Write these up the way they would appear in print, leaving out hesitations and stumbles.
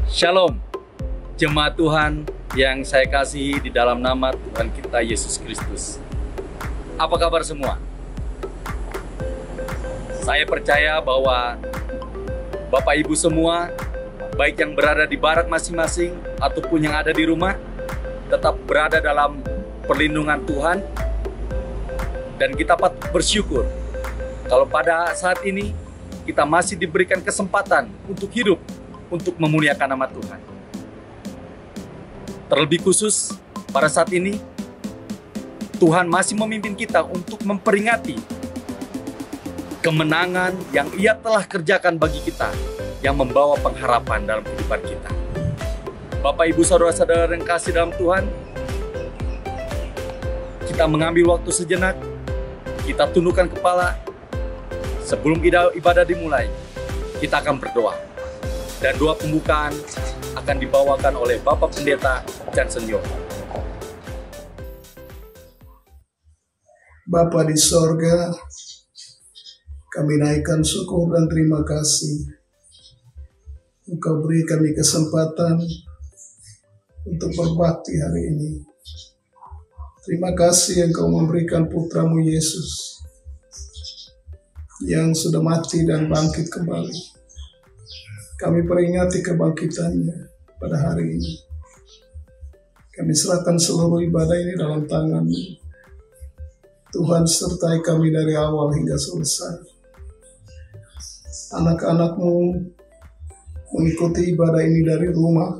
Shalom, jemaat Tuhan yang saya kasihi di dalam nama Tuhan kita Yesus Kristus. Apa kabar semua? Saya percaya bahwa Bapak Ibu semua, baik yang berada di barak masing-masing ataupun yang ada di rumah, tetap berada dalam perlindungan Tuhan. Dan kita patut bersyukur kalau pada saat ini kita masih diberikan kesempatan untuk hidup, untuk memuliakan nama Tuhan. Terlebih khusus pada saat ini, Tuhan masih memimpin kita untuk memperingati kemenangan yang Ia telah kerjakan bagi kita, yang membawa pengharapan dalam kehidupan kita. Bapak, Ibu, Saudara-saudara yang kasih dalam Tuhan, kita mengambil waktu sejenak, kita tundukkan kepala. Sebelum ibadah dimulai, kita akan berdoa. Dan doa pembukaan akan dibawakan oleh Bapak Pendeta Johnson Yo. Bapa di sorga, kami naikkan syukur dan terima kasih. Engkau beri kami kesempatan untuk berbakti hari ini. Terima kasih Engkau memberikan putramu Yesus yang sudah mati dan bangkit kembali. Kami peringati kebangkitannya pada hari ini. Kami serahkan seluruh ibadah ini dalam tangan-Mu. Tuhan, sertai kami dari awal hingga selesai. Anak-anak-Mu mengikuti ibadah ini dari rumah.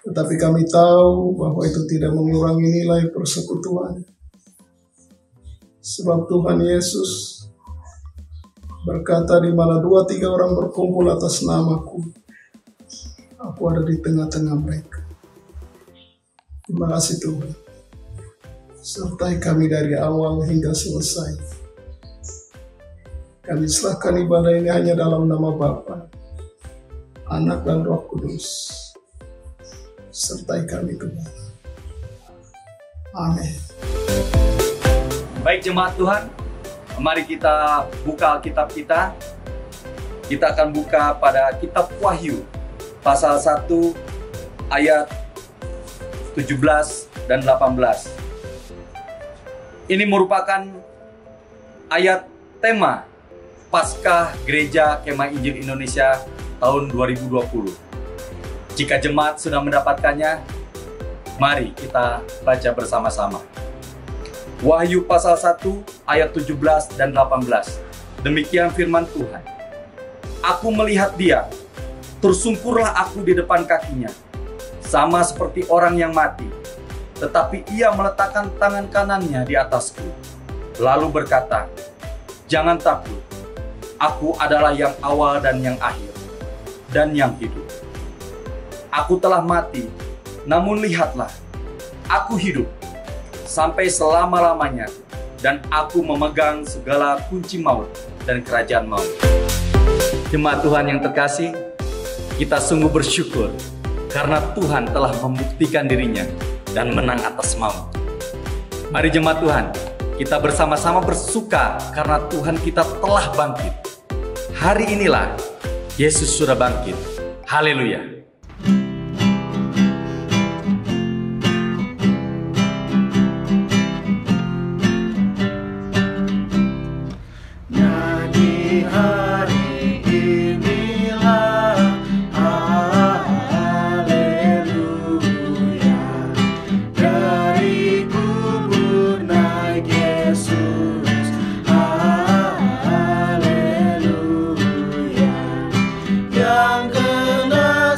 Tetapi kami tahu bahwa itu tidak mengurangi nilai persekutuan. Sebab Tuhan Yesus berkata, di mana 2-3 orang berkumpul atas namaku, aku ada di tengah-tengah mereka. Terima kasih Tuhan. Sertai kami dari awal hingga selesai. Kami serahkan ibadah ini hanya dalam nama Bapa, Anak dan Roh Kudus. Sertai kami Tuhan. Amin. Baik jemaat Tuhan, mari kita buka Alkitab kita. Kita akan buka pada kitab Wahyu, pasal 1, ayat 17 dan 18. Ini merupakan ayat tema Paskah Gereja Kemah Injil Indonesia tahun 2020. Jika jemaat sudah mendapatkannya, mari kita baca bersama-sama. Wahyu pasal 1 ayat 17 dan 18. Demikian firman Tuhan. Aku melihat dia, tersungkurlah aku di depan kakinya, sama seperti orang yang mati. Tetapi ia meletakkan tangan kanannya di atasku, lalu berkata, jangan takut, aku adalah yang awal dan yang akhir, dan yang hidup. Aku telah mati, namun lihatlah, aku hidup sampai selama-lamanya, dan aku memegang segala kunci maut dan kerajaan maut. Jemaat Tuhan yang terkasih, kita sungguh bersyukur karena Tuhan telah membuktikan dirinya dan menang atas maut. Mari jemaat Tuhan, kita bersama-sama bersuka karena Tuhan kita telah bangkit. Hari inilah Yesus sudah bangkit. Haleluya. Yang kena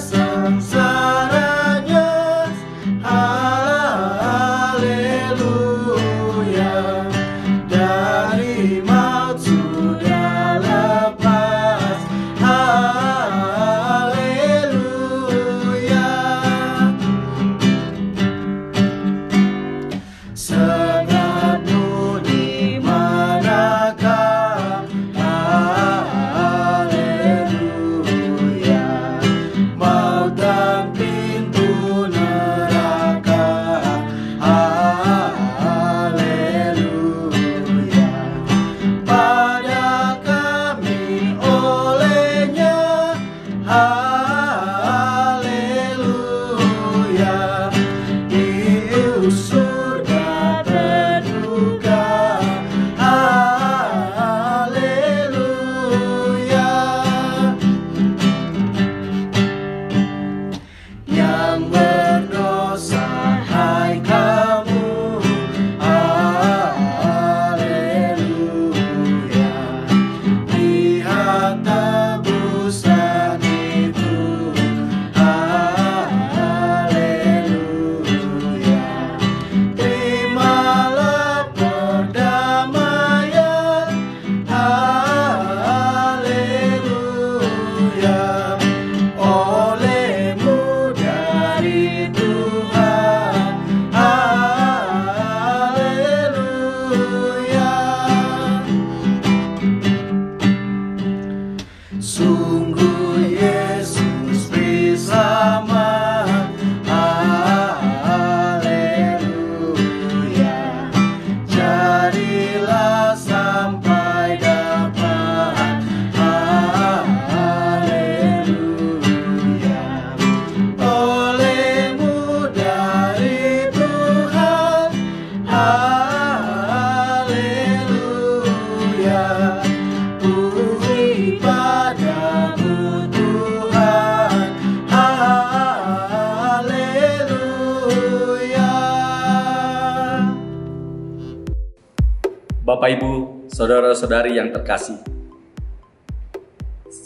Bapak, Ibu, saudara-saudari yang terkasih,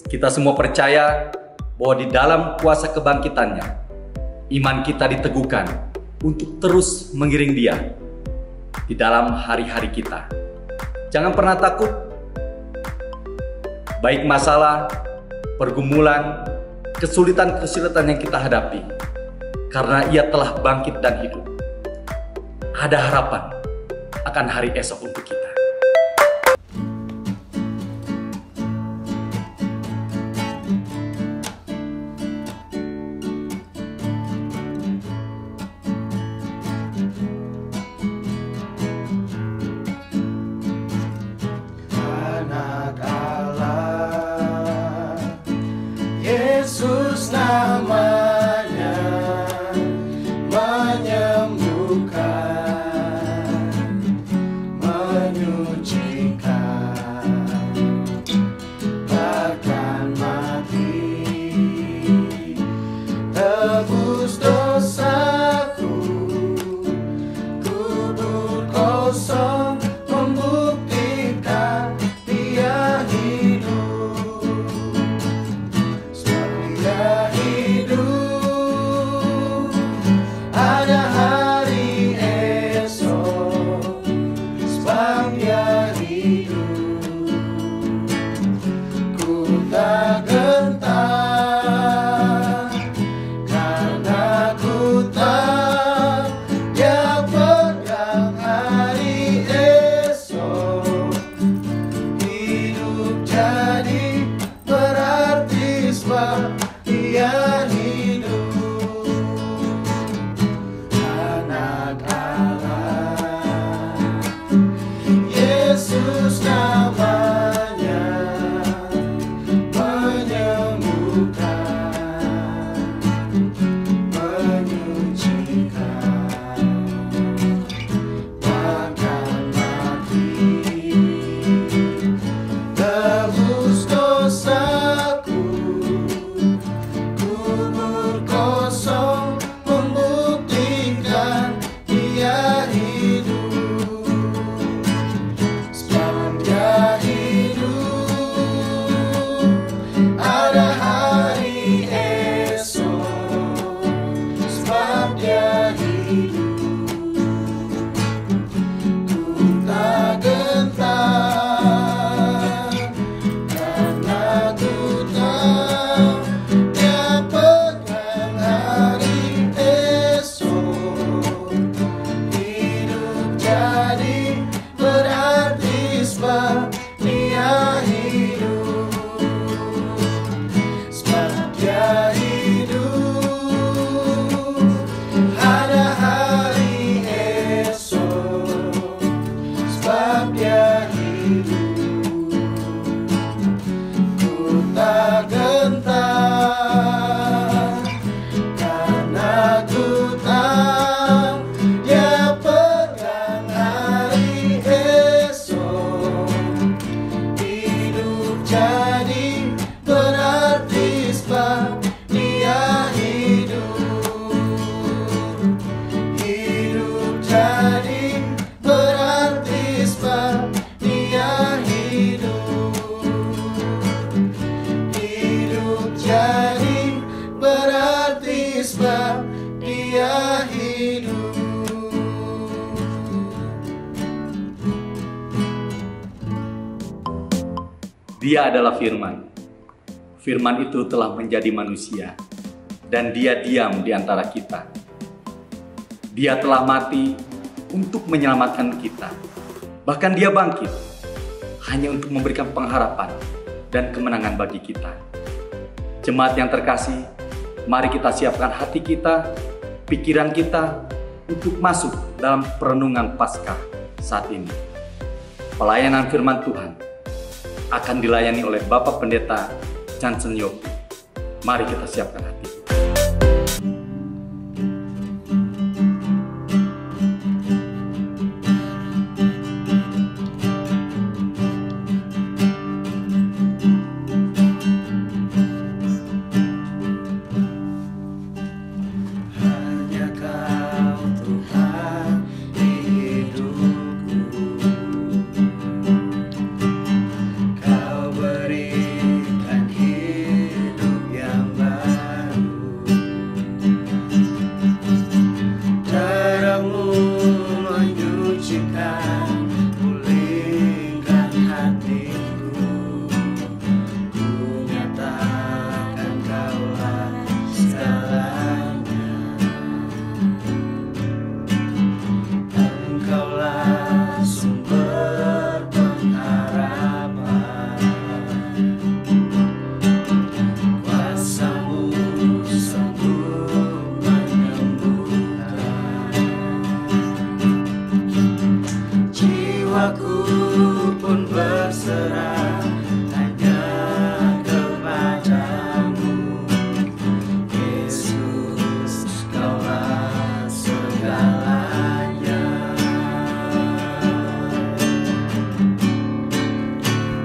kita semua percaya bahwa di dalam kuasa kebangkitannya, iman kita diteguhkan untuk terus mengiring Dia di dalam hari-hari kita. Jangan pernah takut, baik masalah, pergumulan, kesulitan-kesulitan yang kita hadapi, karena Ia telah bangkit dan hidup. Ada harapan akan hari esok untuk kita. Anak Allah, Yesus namanya, menyembuhkan, menyucikan, bahkan mati, tebus dosaku, kubur kosong membuktikan Dia hidup. Sebab Dia hidup, ada hari esok. Sebab Dia hidup, ku tak gentar, karena ku tahu Dia pegang hari esok. Hidup jadi berarti sebab Dia hidup. Anak Allah, Yesus namanya, menyembuhkan, menyucikan, bahkan mati, tebus dosaku, kubur kosong membuktikan Dia hidup. Sebab Dia hidup, ada hari esok. Sebab Dia hidup, ku tak gentar, karena ku tahu Dia pegang hari esok. Hidup jadi berarti sebab Dia hidup. Sebab Dia hidup, ada hari esok. Sebab Dia hidup, ku tak gentar, karena ku tahu Dia pegang hari esok. Hidup jadi berarti sebab Dia hidup. Hidup jadi berarti sebab Dia hidup. Hidup jadi berarti sebab Dia hidup. Dia adalah Firman. Firman itu telah menjadi manusia, dan Dia diam di antara kita. Dia telah mati untuk menyelamatkan kita. Bahkan Dia bangkit hanya untuk memberikan pengharapan dan kemenangan bagi kita. Jemaat yang terkasih, mari kita siapkan hati kita, pikiran kita untuk masuk dalam perenungan Paskah saat ini. Pelayanan firman Tuhan akan dilayani oleh Bapak Pendeta Johnson Yopi. Mari kita siapkan hati. Hanya Kau Tuhan hidupku. aku pun berserah hanya kepadamu. Yesus, Kaulah segalanya.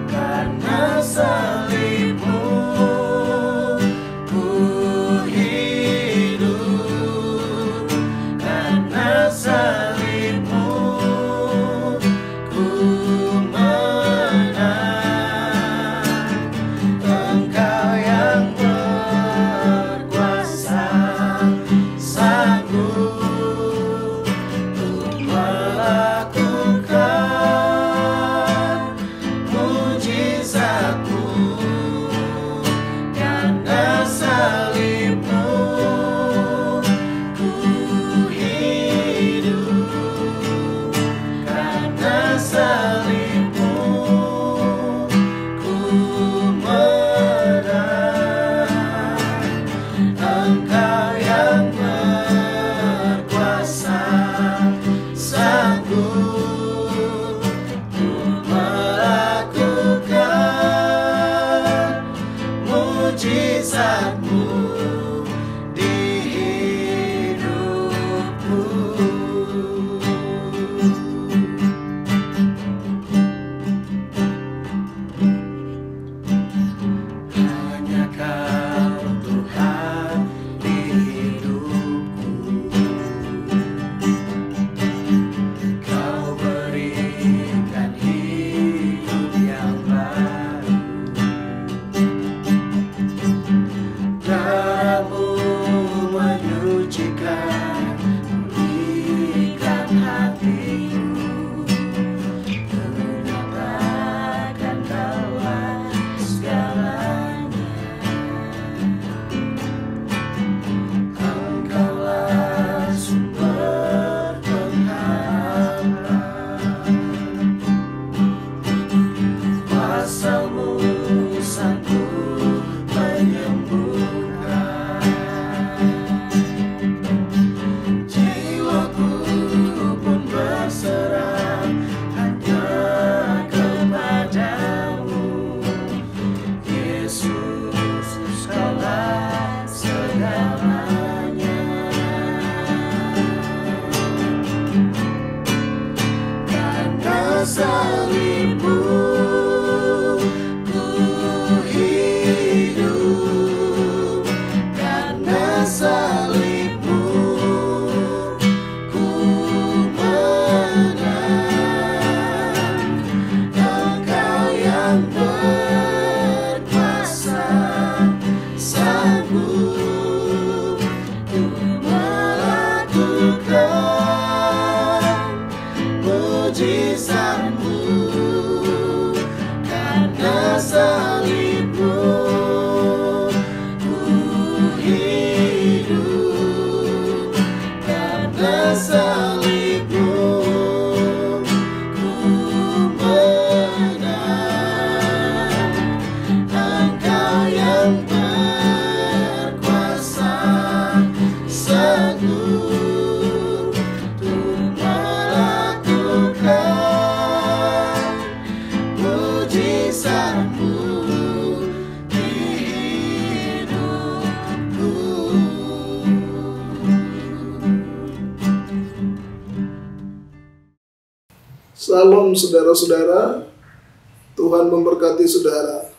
Karena salibmu ku hidup, karena salibmu ku menang. Engkau yang berkuasa, sanggup untuk melakukan mujizatmu. Karena salibmu ku hidup, karena salibmu ku menang. Engkau yang berkuasa, sanggup untuk melakukan mujizatmu di hidupku. Hanya Kau Tuhan di hidupku. Kau berikan hidup yang baru. Darah-Mu menyucikan, pulihkan hatiku. Menyatakan Kaulah segalanya. Engkaulah sumber pengharapan. Kuasa-Mu sanggup menyembuhkan. Jiwaku pun berserah hanya kepadamu. Yesus, Kaulah segalanya. Karena salibmu ku hidup, karena salibmu ku menang. Engkau yang berkuasa, sanggup untuk melakukan mujizatmu. Karena salibmu ku hidup, karena salibmu ku menang. Engkau yang berkuasa, sanggup untuk melakukan mujizatmu di hidupku. Salam saudara-saudara, Tuhan memberkati saudara.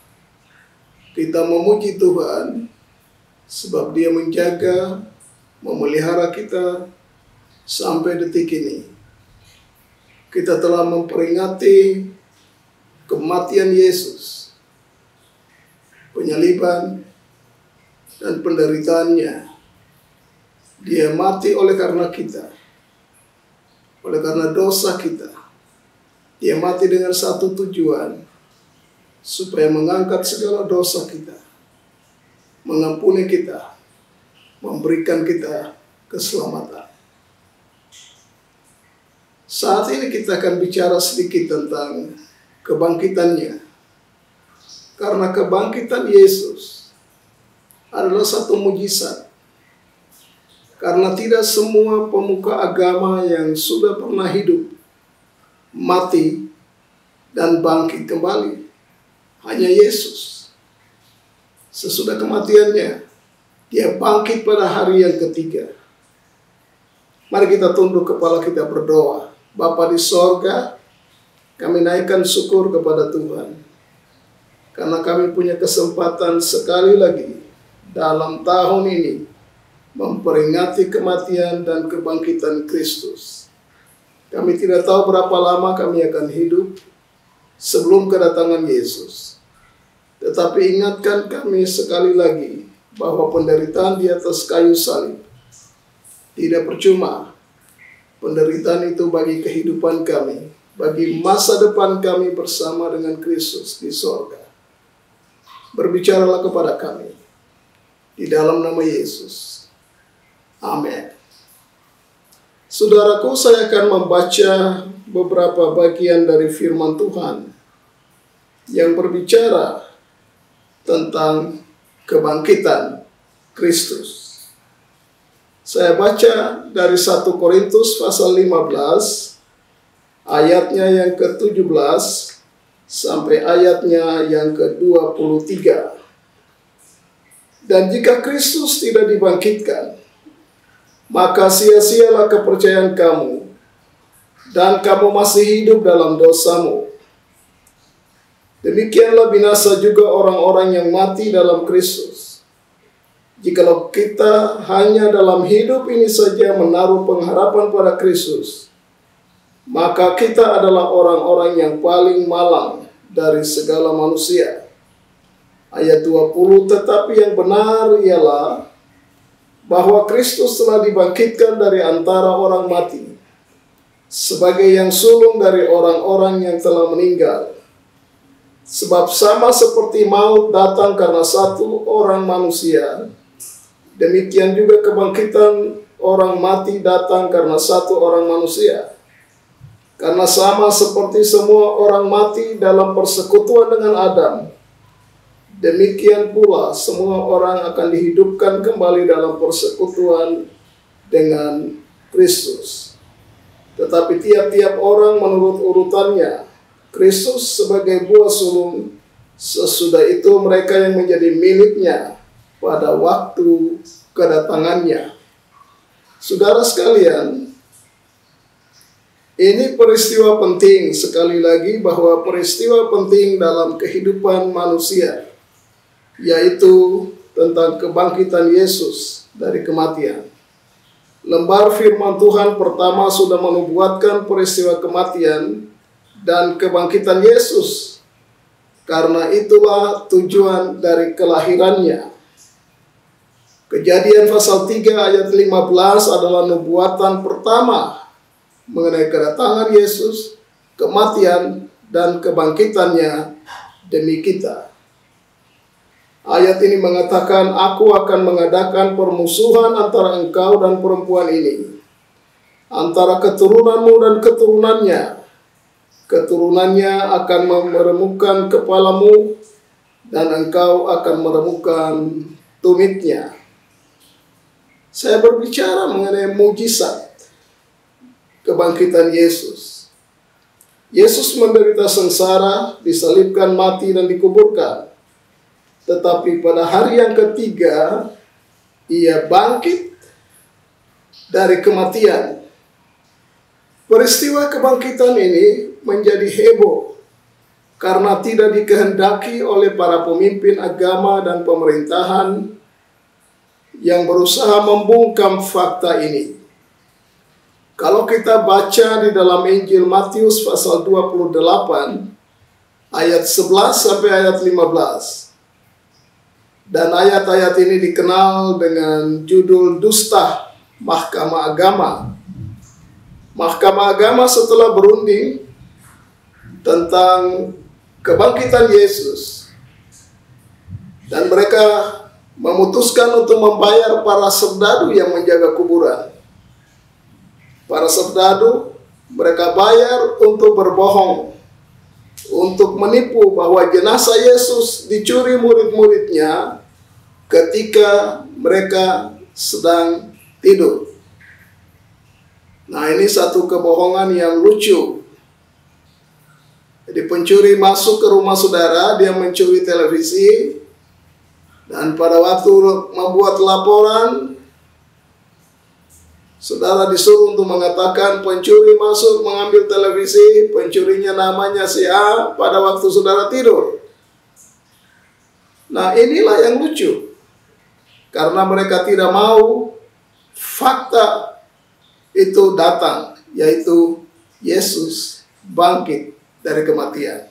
Kita memuji Tuhan sebab Dia menjaga, memelihara kita sampai detik ini. Kita telah memperingati kematian Yesus, penyaliban dan penderitaannya. Dia mati oleh karena kita, oleh karena dosa kita. Dia mati dengan satu tujuan, supaya mengangkat segala dosa kita, mengampuni kita, memberikan kita keselamatan. Saat ini kita akan bicara sedikit tentang kebangkitannya. Karena kebangkitan Yesus adalah satu mujizat. Karena tidak semua pemuka agama yang sudah pernah hidup, mati, dan bangkit kembali. Hanya Yesus. Sesudah kematiannya, dia bangkit pada hari yang ketiga. Mari kita tunduk kepala kita berdoa. Bapa di sorga, kami naikkan syukur kepada Tuhan. Karena kami punya kesempatan sekali lagi dalam tahun ini memperingati kematian dan kebangkitan Kristus. Kami tidak tahu berapa lama kami akan hidup sebelum kedatangan Yesus. Tetapi ingatkan kami sekali lagi bahwa penderitaan di atas kayu salib tidak percuma. Penderitaan itu bagi kehidupan kami, bagi masa depan kami bersama dengan Kristus di sorga. Berbicaralah kepada kami di dalam nama Yesus. Amin. Saudaraku, saya akan membaca beberapa bagian dari firman Tuhan yang berbicara tentang kebangkitan Kristus. Saya baca dari 1 Korintus pasal 15 ayatnya yang ke-17 sampai ayatnya yang ke-23. Dan jika Kristus tidak dibangkitkan, maka sia-sialah kepercayaan kamu, dan kamu masih hidup dalam dosamu. Demikianlah binasa juga orang-orang yang mati dalam Kristus. Jikalau kita hanya dalam hidup ini saja menaruh pengharapan pada Kristus, maka kita adalah orang-orang yang paling malang dari segala manusia. Ayat 20, tetapi yang benar ialah bahwa Kristus telah dibangkitkan dari antara orang mati, sebagai yang sulung dari orang-orang yang telah meninggal. Sebab sama seperti maut datang karena satu orang manusia, demikian juga kebangkitan orang mati datang karena satu orang manusia. Karena sama seperti semua orang mati dalam persekutuan dengan Adam, demikian pula semua orang akan dihidupkan kembali dalam persekutuan dengan Kristus. Tetapi tiap-tiap orang menurut urutannya, Kristus sebagai buah sulung, sesudah itu mereka yang menjadi miliknya pada waktu kedatangannya. Saudara sekalian, ini peristiwa penting sekali lagi, bahwa peristiwa penting dalam kehidupan manusia, yaitu tentang kebangkitan Yesus dari kematian. Lembar firman Tuhan pertama sudah menubuatkan peristiwa kematian dan kebangkitan Yesus. Karena itulah tujuan dari kelahirannya. Kejadian pasal 3 ayat 15 adalah nubuatan pertama mengenai kedatangan Yesus, kematian, dan kebangkitannya demi kita. Ayat ini mengatakan, aku akan mengadakan permusuhan antara engkau dan perempuan ini, antara keturunanmu dan keturunannya. Keturunannya akan meremukkan kepalamu, dan engkau akan meremukkan tumitnya. Saya berbicara mengenai mujizat kebangkitan Yesus. Yesus menderita sengsara, disalibkan, mati, dan dikuburkan. Tetapi pada hari yang ketiga, ia bangkit dari kematian. Peristiwa kebangkitan ini menjadi heboh karena tidak dikehendaki oleh para pemimpin agama dan pemerintahan yang berusaha membungkam fakta ini. Kalau kita baca di dalam Injil Matius pasal 28 ayat 11 sampai ayat 15. Dan ayat-ayat ini dikenal dengan judul dusta Mahkamah Agama. Mahkamah Agama setelah berunding tentang kebangkitan Yesus, dan mereka memutuskan untuk membayar para serdadu yang menjaga kuburan. Para serdadu mereka bayar untuk berbohong, untuk menipu bahwa jenazah Yesus dicuri murid-muridnya ketika mereka sedang tidur. Nah, ini satu kebohongan yang lucu. Jadi pencuri masuk ke rumah saudara, dia mencuri televisi, dan pada waktu membuat laporan, saudara disuruh untuk mengatakan pencuri masuk mengambil televisi, pencurinya namanya si A pada waktu saudara tidur. Nah, inilah yang lucu. Karena mereka tidak mau fakta itu datang, yaitu Yesus bangkit dari kematian.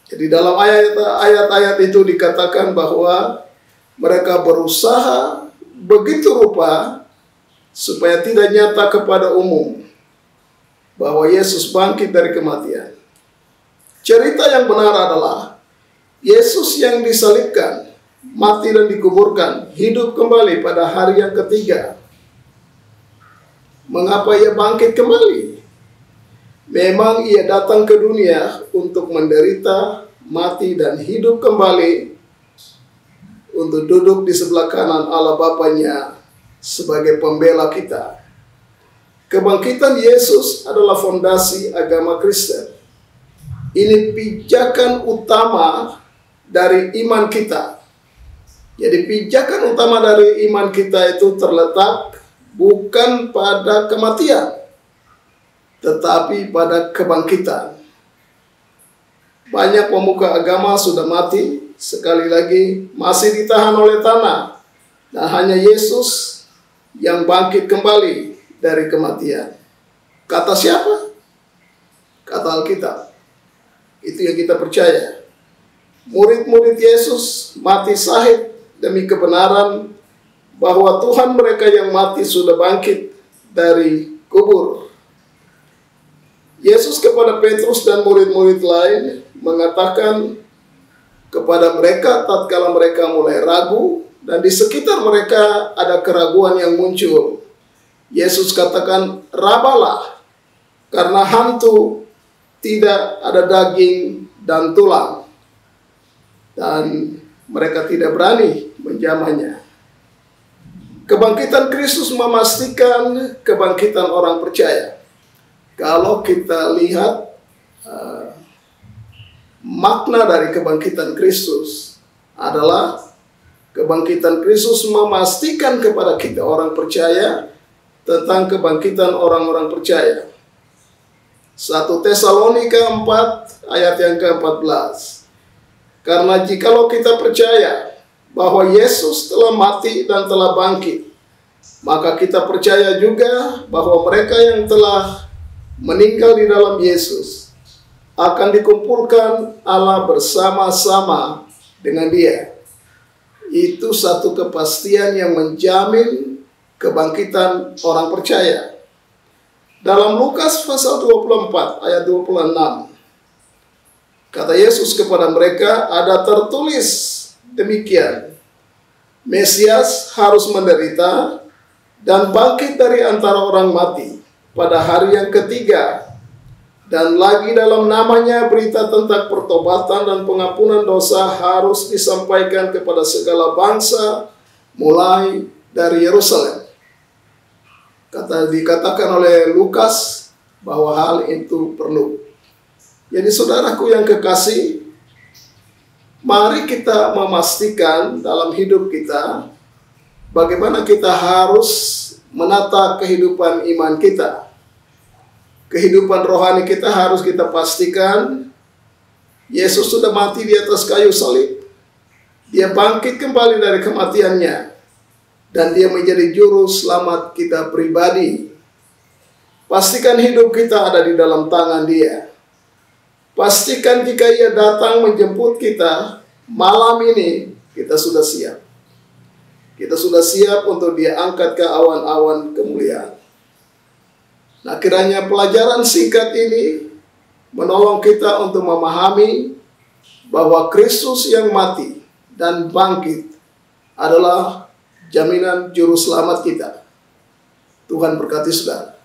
Jadi dalam ayat-ayat itu dikatakan bahwa mereka berusaha begitu rupa supaya tidak nyata kepada umum bahwa Yesus bangkit dari kematian. Cerita yang benar adalah Yesus yang disalibkan, mati dan dikuburkan, hidup kembali pada hari yang ketiga. Mengapa ia bangkit kembali? Memang ia datang ke dunia untuk menderita, mati, dan hidup kembali untuk duduk di sebelah kanan Allah Bapanya sebagai pembela kita. Kebangkitan Yesus adalah fondasi agama Kristen. Ini pijakan utama dari iman kita. Jadi pijakan utama dari iman kita itu terletak bukan pada kematian, tetapi pada kebangkitan. Banyak pemuka agama sudah mati, sekali lagi masih ditahan oleh tanah. Nah, hanya Yesus yang bangkit kembali dari kematian. Kata siapa? Kata Alkitab. Itu yang kita percaya. Murid-murid Yesus mati syahid demi kebenaran bahwa Tuhan mereka yang mati sudah bangkit dari kubur. Yesus kepada Petrus dan murid-murid lain mengatakan kepada mereka tatkala mereka mulai ragu dan di sekitar mereka ada keraguan yang muncul. Yesus katakan, "Rabalah, karena hantu tidak ada daging dan tulang." Dan mereka tidak berani menjamahnya. Kebangkitan Kristus memastikan kebangkitan orang percaya. Kalau kita lihat makna dari kebangkitan Kristus adalah kebangkitan Kristus memastikan kepada kita orang percaya tentang kebangkitan orang-orang percaya. 1 Tesalonika 4 ayat yang ke-14. Karena jikalau kita percaya bahwa Yesus telah mati dan telah bangkit, maka kita percaya juga bahwa mereka yang telah meninggal di dalam Yesus akan dikumpulkan Allah bersama-sama dengan Dia. Itu satu kepastian yang menjamin kebangkitan orang percaya. Dalam Lukas pasal 24 ayat 26, kata Yesus kepada mereka, ada tertulis demikian, Mesias harus menderita dan bangkit dari antara orang mati pada hari yang ketiga, dan lagi dalam namanya berita tentang pertobatan dan pengampunan dosa harus disampaikan kepada segala bangsa mulai dari Yerusalem. Dikatakan oleh Lukas bahwa hal itu perlu. Jadi saudaraku yang kekasih, mari kita memastikan dalam hidup kita bagaimana kita harus menata kehidupan iman kita. Kehidupan rohani kita harus kita pastikan Yesus sudah mati di atas kayu salib. Dia bangkit kembali dari kematiannya dan dia menjadi juru selamat kita pribadi. Pastikan hidup kita ada di dalam tangan Dia. Pastikan jika Ia datang menjemput kita malam ini, kita sudah siap. Kita sudah siap untuk Dia angkat ke awan-awan kemuliaan. Nah, kiranya pelajaran singkat ini menolong kita untuk memahami bahwa Kristus yang mati dan bangkit adalah jaminan juru selamat kita. Tuhan berkati saudara.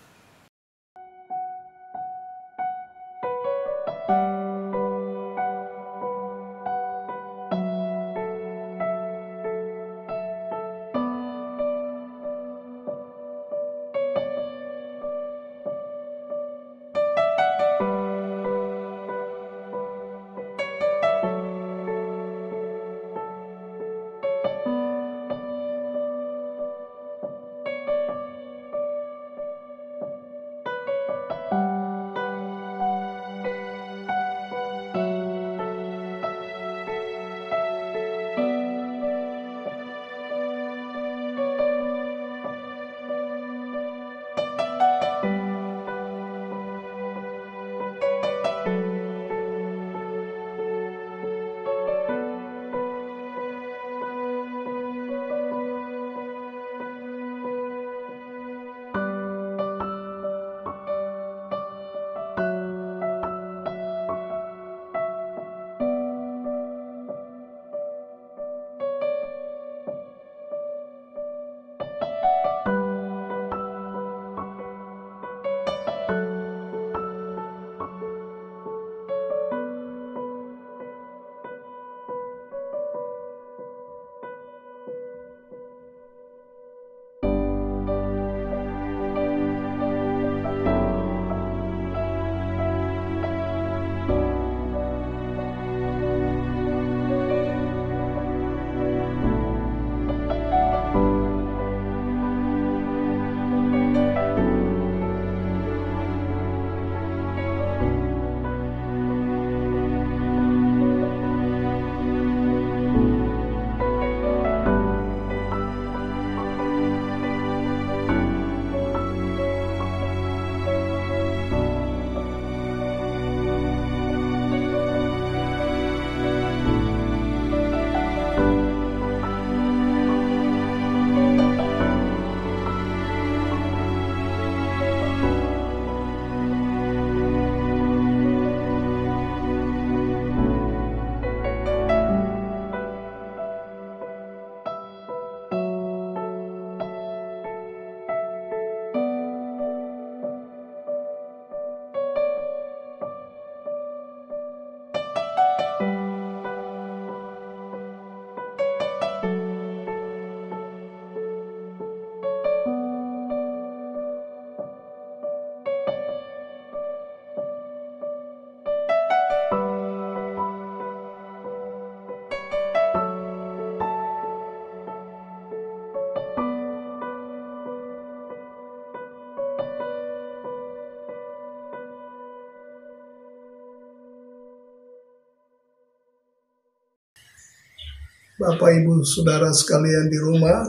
Bapak, Ibu, Saudara sekalian di rumah,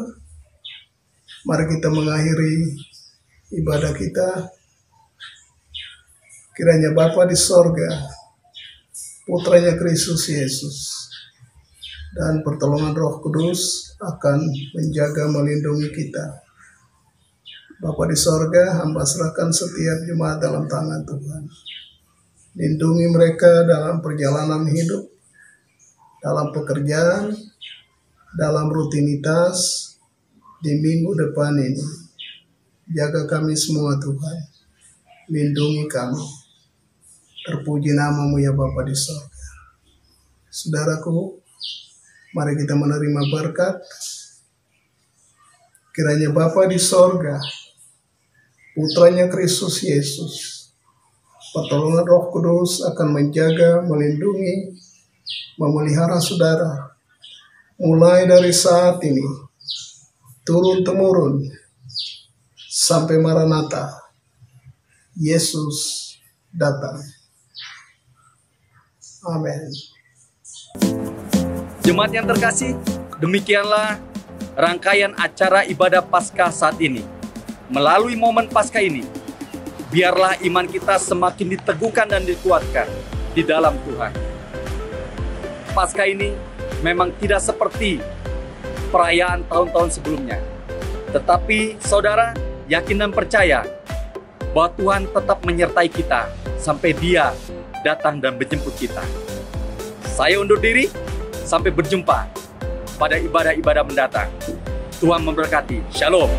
mari kita mengakhiri ibadah kita. Kiranya Bapa di sorga, Putranya Kristus Yesus, dan pertolongan Roh Kudus akan menjaga melindungi kita. Bapa di sorga, hamba serahkan setiap jemaat dalam tangan Tuhan. Lindungi mereka dalam perjalanan hidup, dalam pekerjaan, dalam rutinitas di minggu depan ini. Jaga kami semua Tuhan, lindungi kami. Terpuji namamu ya Bapa di sorga. Saudaraku, mari kita menerima berkat. Kiranya Bapa di sorga, Putranya Kristus Yesus, pertolongan Roh Kudus akan menjaga, melindungi, memelihara saudara, mulai dari saat ini, turun-temurun, sampai Maranatha, Yesus datang. Amin. Jemaat yang terkasih, demikianlah rangkaian acara ibadah Paskah saat ini. Melalui momen Paskah ini, biarlah iman kita semakin diteguhkan dan dikuatkan di dalam Tuhan. Paskah ini memang tidak seperti perayaan tahun-tahun sebelumnya. Tetapi saudara yakin dan percaya bahwa Tuhan tetap menyertai kita sampai Dia datang dan menjemput kita. Saya undur diri, sampai berjumpa pada ibadah-ibadah mendatang. Tuhan memberkati. Shalom.